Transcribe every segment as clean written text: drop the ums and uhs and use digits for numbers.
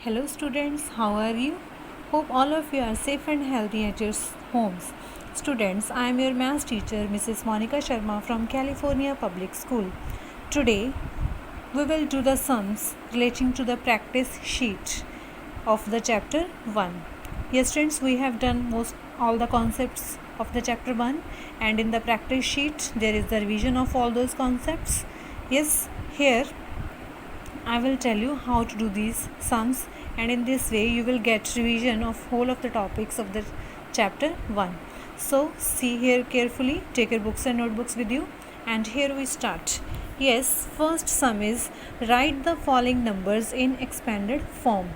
Hello students, how are you? Hope all of you are safe and healthy at your homes. Students, I am your maths teacher Mrs. Monica Sharma from California Public School. Today, we will do the sums relating to the practice sheet of the chapter 1. Yes students, we have done most all the concepts of the chapter 1, and in the practice sheet there is the revision of all those concepts. Yes, here I will tell you how to do these sums, and in this way you will get revision of whole of the topics of the chapter 1. So see here carefully, take your books and notebooks with you, and here we start. Yes, first sum is write the following numbers in expanded form.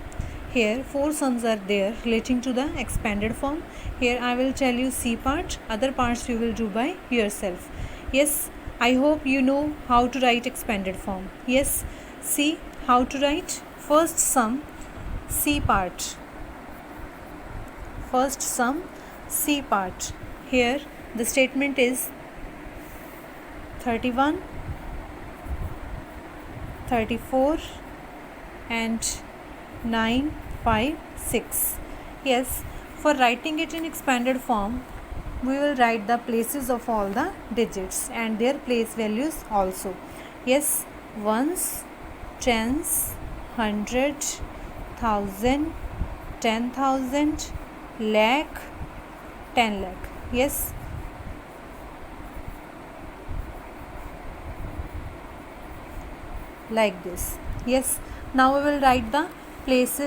Here 4 sums are there relating to the expanded form. Here I will tell you C part, other parts you will do by yourself. Yes, I hope you know how to write expanded form. Yes, see how to write. First sum C part. First sum C part. Here the statement is 31, 34 and 9, 5, 6. Yes, for writing it in expanded form, we will write the places of all the digits and their place values also. Yes, ones, tens, hundred, thousand, 10,000, lakh, 10 lakh. Yes, like this. Yes, now we will write the place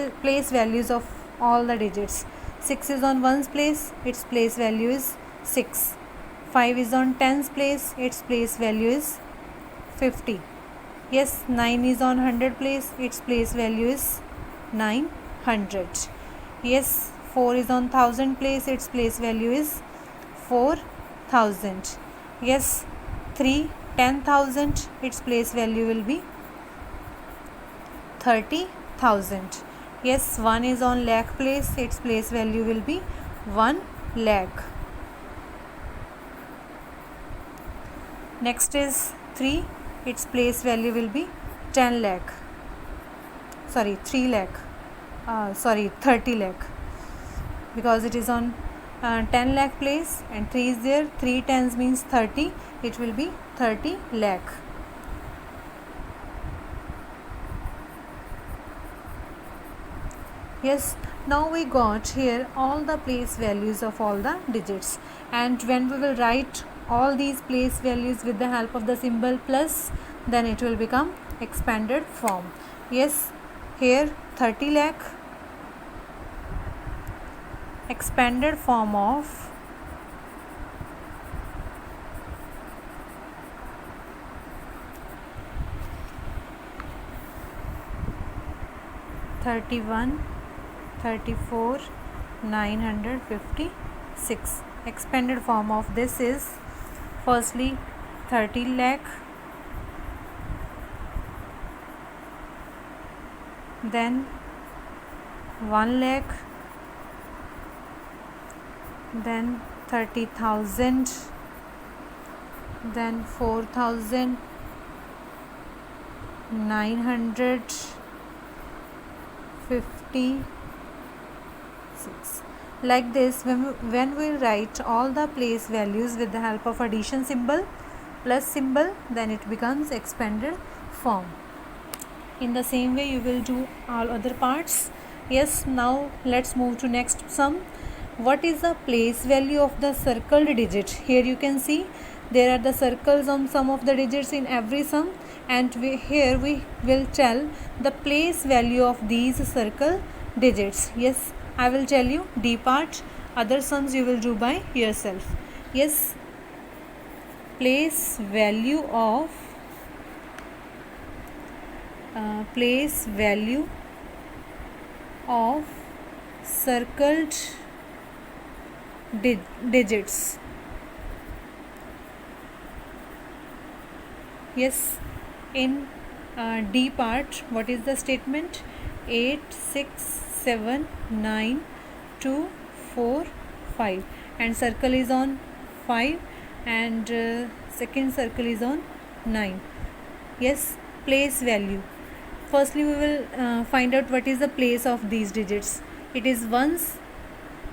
values of all the digits. 6 is on ones place, its place value is 6. 5 is on tens place, its place value is 50. Yes, 9 is on 100 place, its place value is 900. Yes, 4 is on 1000 place, its place value is 4000. Yes, 3, 10,000, its place value will be 30,000. Yes, 1 is on lakh place, its place value will be 1 lakh. Next is 3, its place value will be 10 lakh. Sorry, 3 lakh. 30 lakh. Because it is on 10 lakh place and 3 is there, 3 tens means 30, it will be 30 lakh. Yes, now we got here all the place values of all the digits, and when we will write all these place values with the help of the symbol plus, then it will become expanded form. Yes, here 30 lakh, expanded form of 31, 34, 956. Expanded form of this is firstly 30 lakh, then 1 lakh, then 30,000, then 4,000, 956. Like this, when we write all the place values with the help of addition symbol plus symbol, then it becomes expanded form. In the same way you will do all other parts. Yes, now let's move to next sum. What is the place value of the circled digit? Here you can see there are the circles on some of the digits in every sum, and here we will tell the place value of these circle digits. Yes, I will tell you D part, other sums you will do by yourself. Yes, place value of circled digits. Yes, in D part, what is the statement? 8, 6, 7, 9, 2, 4, 5, and circle is on 5, and second circle is on 9. Yes, place value. Firstly, we will find out what is the place of these digits. It is ones,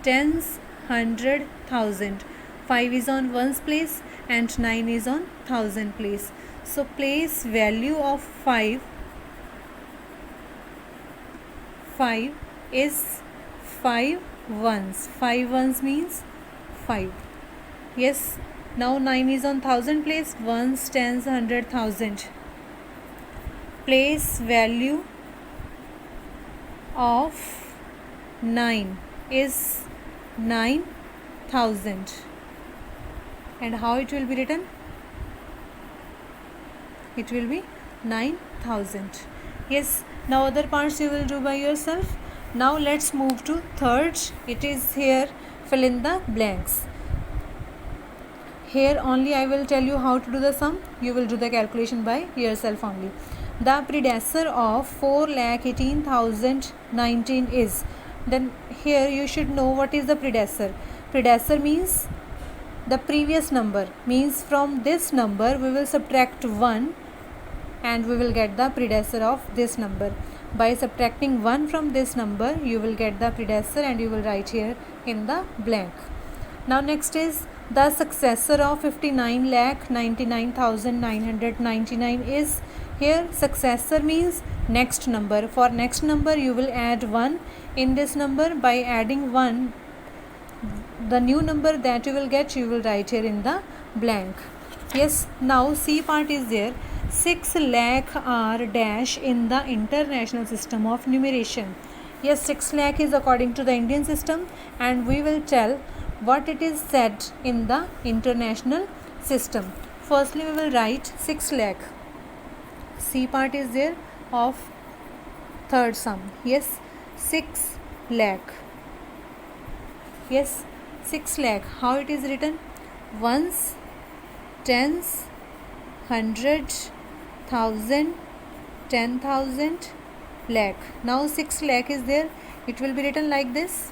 tens, hundred, thousand. 5 is on ones place and 9 is on thousand place. So place value of 5 is 5 ones. 5 ones means 5. Yes. Now 9 is on thousand place. Ones, tens, hundred, thousand. Place value of 9 is 9,000. And how it will be written? It will be 9,000. Yes. Now other parts you will do by yourself. Now let's move to third. It is here, fill in the blanks. Here only I will tell you how to do the sum. You will do the calculation by yourself only. The predecessor of 4,18,019 is. Then here you should know what is the predecessor. Predecessor means the previous number. Means from this number we will subtract 1 and we will get the predecessor of this number. By subtracting 1 from this number, you will get the predecessor and you will write here in the blank. Now next is the successor of 59,99,999 is. Here successor means next number. For next number you will add 1 in this number. By adding 1, the new number that you will get, you will write here in the blank. Yes. Now C part is there. 6 lakh are dash in the international system of numeration. Yes, 6 lakh is according to the Indian system and we will tell what it is said in the international system. Firstly, we will write 6 lakh. C part is there of third sum. Yes, 6 lakh. Yes, 6 lakh. How it is written? Ones, tens, hundred, thousand, 10,000, lakh. Now 6 lakh is there. It will be written like this.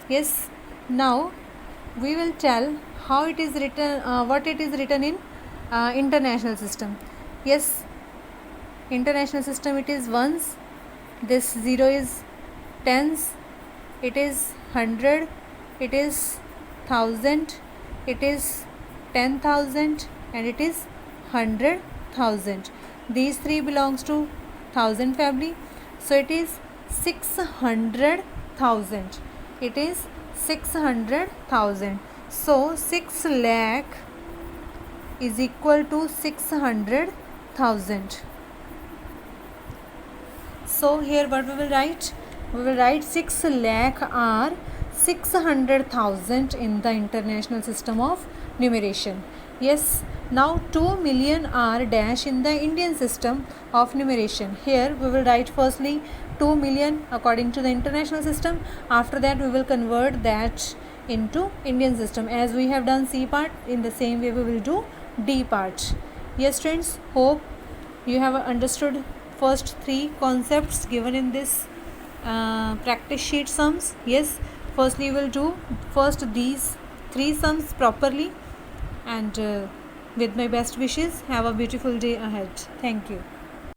Yes. Now we will tell how it is written, what it is written in international system. Yes, international system it is ones. This 0 is tens. It is 100. It is 1000. It is 10,000 and it is 100,000. These three belongs to thousand family. So it is 600,000. It is 600,000. So 6 lakh is equal to 600,000. So here what we will write? We will write 6 lakh are 600,000 in the international system of numeration. Yes. Now 2 million are dash in the Indian system of numeration. Here we will write firstly 2 million according to the international system. After that we will convert that into Indian system. As we have done C part, in the same way we will do D part. Yes friends, hope you have understood first 3 concepts given in this practice sheet sums. Yes, firstly we will do first these 3 sums properly, and with my best wishes, have a beautiful day ahead. Thank you.